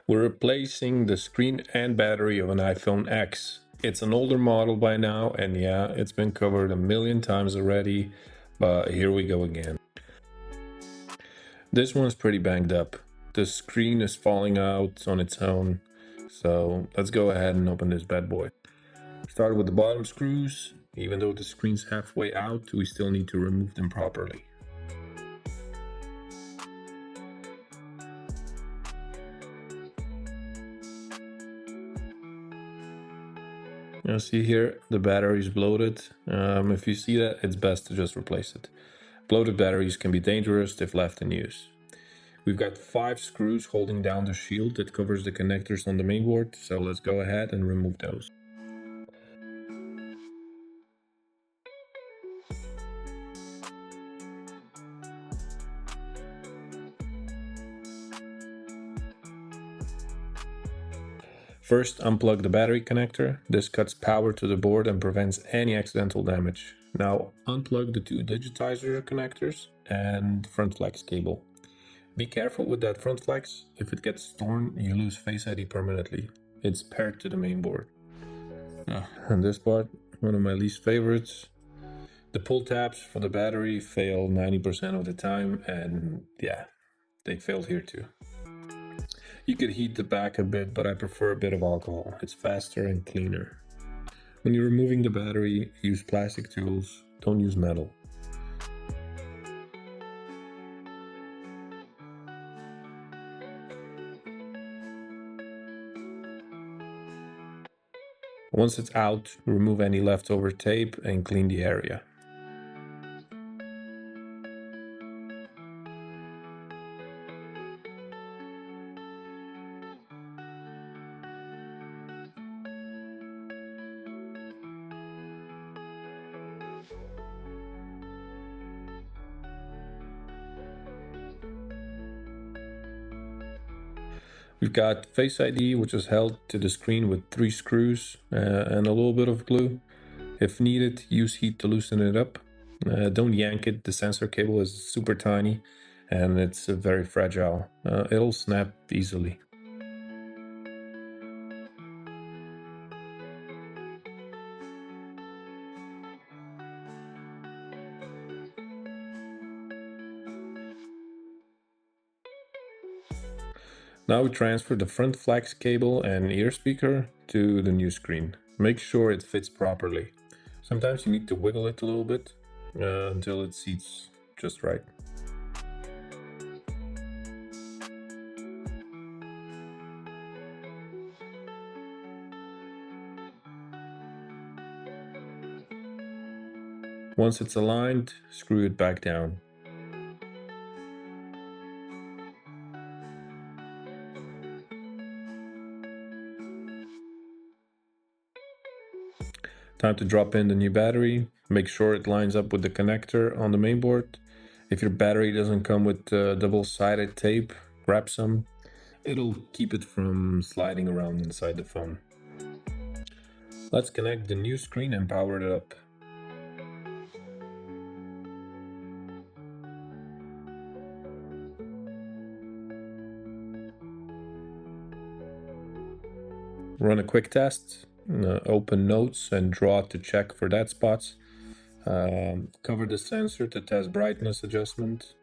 We're replacing the screen and battery of an iPhone X. It's an older model by now, and yeah, it's been covered a million times already, but here we go again. This one's pretty banged up. The screen is falling out on its own, so let's go ahead and open this bad boy. Start with the bottom screws. Even though the screen's halfway out, we still need to remove them properly. You see here, the battery is bloated. If you see that, it's best to just replace it. Bloated batteries can be dangerous if left in use. We've got 5 screws holding down the shield that covers the connectors on the mainboard, so let's go ahead and remove those. First, unplug the battery connector. This cuts power to the board and prevents any accidental damage. Now, unplug the 2 digitizer connectors and front flex cable. Be careful with that front flex. If it gets torn, you lose Face ID permanently. It's paired to the main board. And this part, one of my least favorites. The pull tabs for the battery fail 90% of the time, and yeah, they failed here too. You could heat the back a bit, but I prefer a bit of alcohol. It's faster and cleaner. When you're removing the battery, use plastic tools, don't use metal. Once it's out, remove any leftover tape and clean the area. We've got Face ID, which is held to the screen with 3 screws and a little bit of glue. If needed, use heat to loosen it up. Don't yank it, the sensor cable is super tiny and it's very fragile. It'll snap easily. Now we transfer the front flex cable and ear speaker to the new screen. Make sure it fits properly. Sometimes you need to wiggle it a little bit until it seats just right. Once it's aligned, screw it back down. Time to drop in the new battery. Make sure it lines up with the connector on the mainboard. If your battery doesn't come with double-sided tape, grab some. It'll keep it from sliding around inside the phone. Let's connect the new screen and power it up. Run a quick test. Open notes and draw to check for dead spots. Cover the sensor to test brightness adjustment.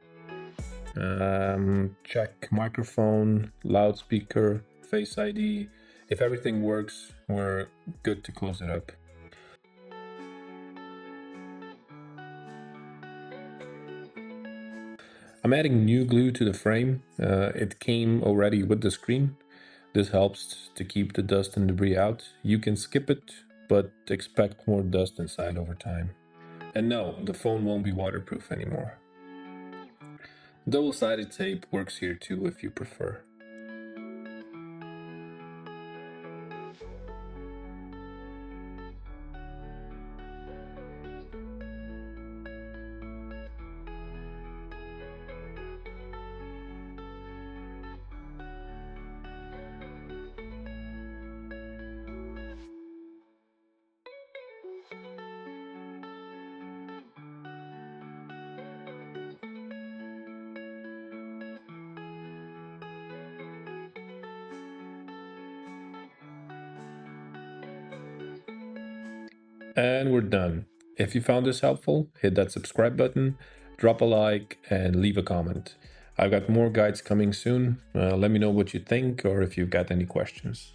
Check microphone, loudspeaker, Face ID. If everything works, we're good to close it up. I'm adding new glue to the frame. It came already with the screen. This helps to keep the dust and debris out. You can skip it, but expect more dust inside over time. And no, the phone won't be waterproof anymore. Double-sided tape works here too if you prefer. And we're done. If you found this helpful, hit that subscribe button, drop a like, and leave a comment. I've got more guides coming soon. Let me know what you think or if you've got any questions.